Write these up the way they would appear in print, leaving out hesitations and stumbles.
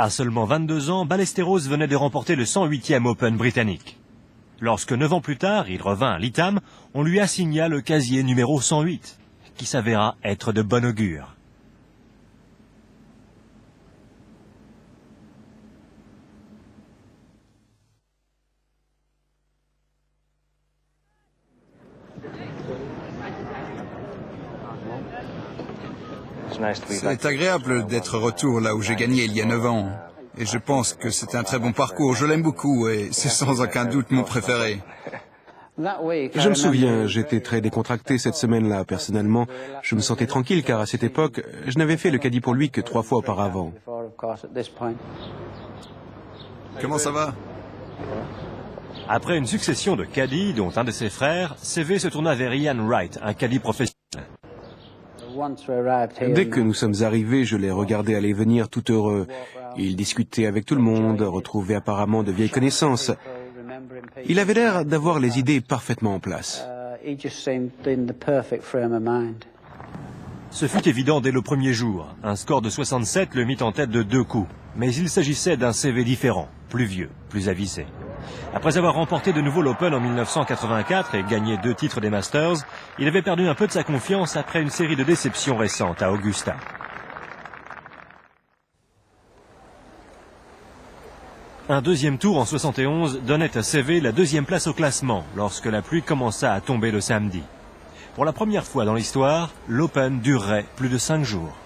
À seulement 22 ans, Ballesteros venait de remporter le 108e Open britannique. Lorsque 9 ans plus tard, il revint à l'ITAM, on lui assigna le casier numéro 108, qui s'avéra être de bon augure. C'est agréable d'être retour là où j'ai gagné il y a 9 ans. Et je pense que c'est un très bon parcours. Je l'aime beaucoup et c'est sans aucun doute mon préféré. Je me souviens, j'étais très décontracté cette semaine-là. Personnellement, je me sentais tranquille car à cette époque, je n'avais fait le caddie pour lui que 3 fois auparavant. Comment ça va? Après une succession de caddies, dont un de ses frères, CV se tourna vers Ian Wright, un caddie professionnel. Dès que nous sommes arrivés, je l'ai regardé aller venir tout heureux. Il discutait avec tout le monde, retrouvait apparemment de vieilles connaissances. Il avait l'air d'avoir les idées parfaitement en place. Ce fut évident dès le premier jour. Un score de 67 le mit en tête de 2 coups. Mais il s'agissait d'un CV différent, plus vieux, plus avisé. Après avoir remporté de nouveau l'Open en 1984 et gagné 2 titres des Masters, il avait perdu un peu de sa confiance après une série de déceptions récentes à Augusta. Un deuxième tour en 71 donnait à CV la 2e place au classement lorsque la pluie commença à tomber le samedi. Pour la première fois dans l'histoire, l'Open durerait plus de 5 jours.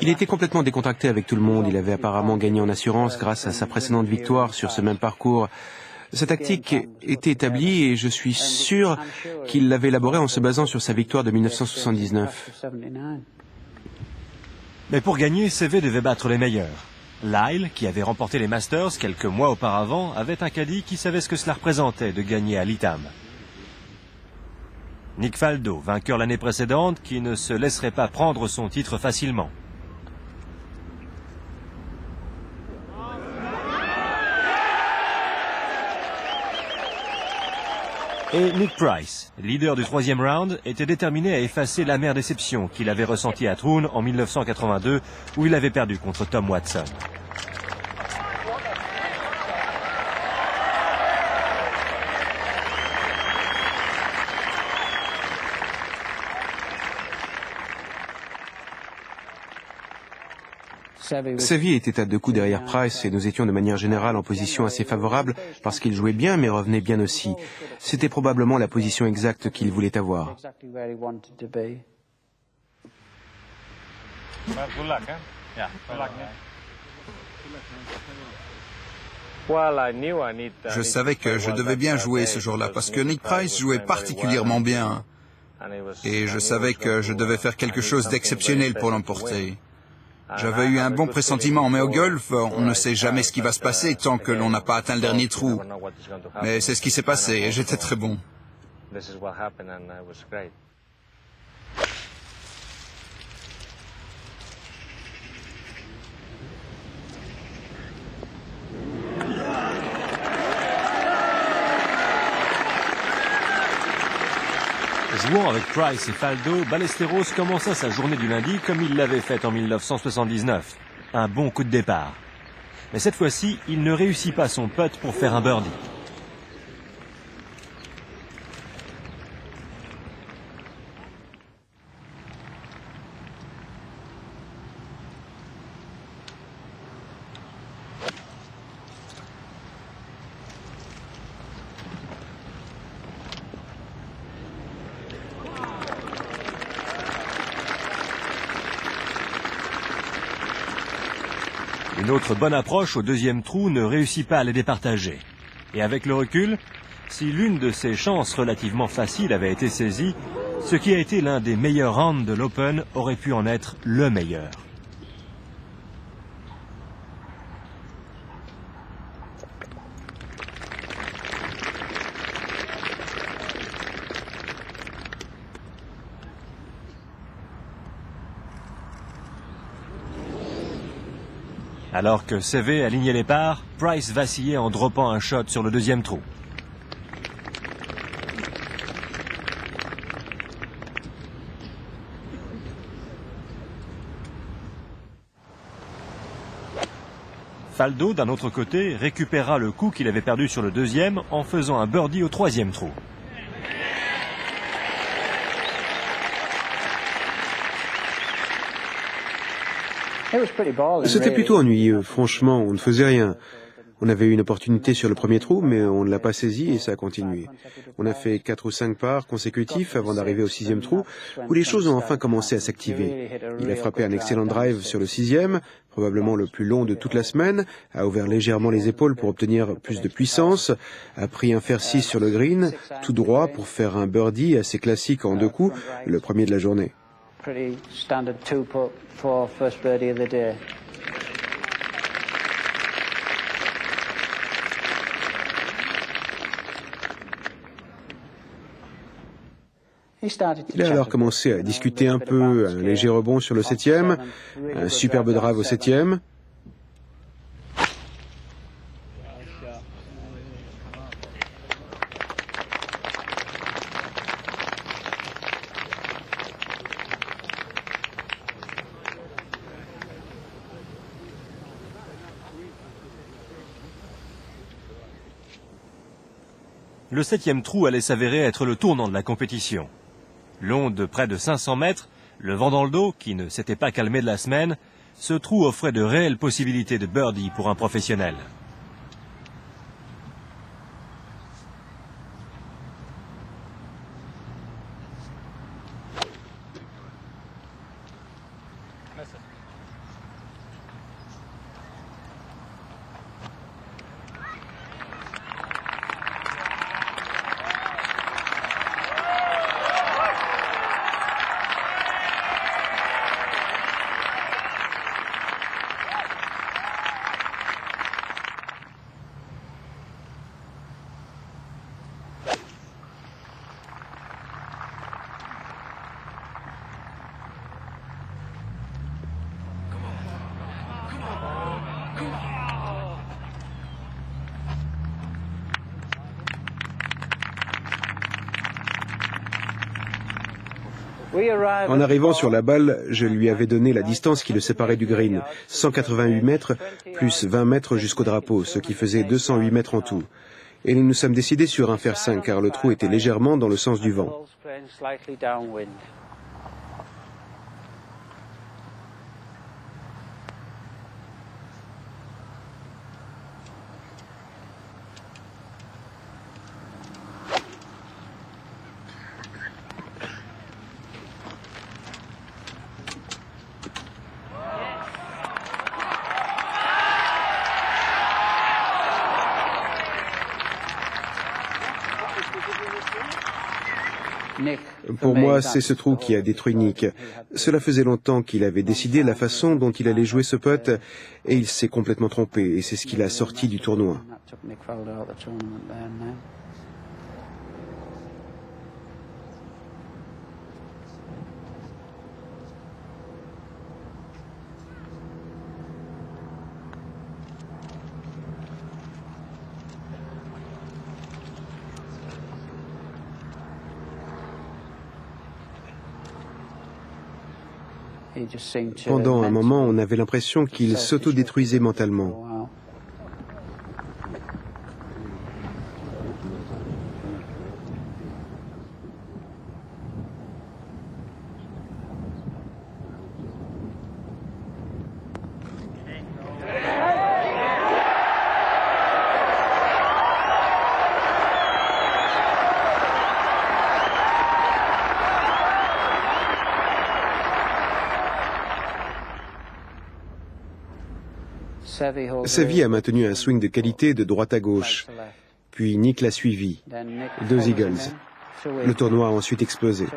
Il était complètement décontracté avec tout le monde. Il avait apparemment gagné en assurance grâce à sa précédente victoire sur ce même parcours. Sa tactique était établie et je suis sûr qu'il l'avait élaborée en se basant sur sa victoire de 1979. Mais pour gagner, CV devait battre les meilleurs. Lyle, qui avait remporté les Masters quelques mois auparavant, avait un caddie qui savait ce que cela représentait de gagner à l'ITAM. Nick Faldo, vainqueur l'année précédente, qui ne se laisserait pas prendre son titre facilement. Et Nick Price, leader du 3e round, était déterminé à effacer l'amère déception qu'il avait ressentie à Troon en 1982, où il avait perdu contre Tom Watson. Seve était à 2 coups derrière Price et nous étions de manière générale en position assez favorable parce qu'il jouait bien mais revenait bien aussi. C'était probablement la position exacte qu'il voulait avoir. Je savais que je devais bien jouer ce jour-là parce que Nick Price jouait particulièrement bien. Et je savais que je devais faire quelque chose d'exceptionnel pour l'emporter. J'avais eu un bon pressentiment, mais au golf, on ne sait jamais ce qui va se passer tant que l'on n'a pas atteint le dernier trou. Mais c'est ce qui s'est passé et j'étais très bon. Jouant avec Price et Faldo, Ballesteros commença sa journée du lundi comme il l'avait fait en 1979. Un bon coup de départ. Mais cette fois-ci, il ne réussit pas son putt pour faire un birdie. Une autre bonne approche au 2e trou ne réussit pas à les départager. Et avec le recul, si l'une de ces chances relativement faciles avait été saisie, ce qui a été l'un des meilleurs rounds de l'Open aurait pu en être le meilleur. Alors que Seve alignait les parts, Price vacillait en droppant un shot sur le deuxième trou. Faldo, d'un autre côté, récupéra le coup qu'il avait perdu sur le deuxième en faisant un birdie au troisième trou. C'était plutôt ennuyeux. Franchement, on ne faisait rien. On avait une opportunité sur le premier trou, mais on ne l'a pas saisi et ça a continué. On a fait 4 ou 5 parts consécutifs avant d'arriver au 6e trou, où les choses ont enfin commencé à s'activer. Il a frappé un excellent drive sur le 6e, probablement le plus long de toute la semaine, a ouvert légèrement les épaules pour obtenir plus de puissance, a pris un fer 6 sur le green, tout droit pour faire un birdie assez classique en 2 coups, le premier de la journée. Il a alors commencé à discuter un peu, un léger rebond sur le 7e, un superbe drive au 7e. Le 7e trou allait s'avérer être le tournant de la compétition. Long de près de 500 mètres, le vent dans le dos, qui ne s'était pas calmé de la semaine, ce trou offrait de réelles possibilités de birdie pour un professionnel. En arrivant sur la balle, je lui avais donné la distance qui le séparait du green, 188 mètres plus 20 mètres jusqu'au drapeau, ce qui faisait 208 mètres en tout. Et nous nous sommes décidés sur un fer 5 car le trou était légèrement dans le sens du vent. Pour moi, c'est ce trou qui a détruit Nick. Cela faisait longtemps qu'il avait décidé la façon dont il allait jouer ce putt et il s'est complètement trompé et c'est ce qui l'a sorti du tournoi. Pendant un moment, on avait l'impression qu'il s'autodétruisait mentalement. Seve a maintenu un swing de qualité de droite à gauche, puis Nick l'a suivi. 2 eagles. Le tournoi a ensuite explosé.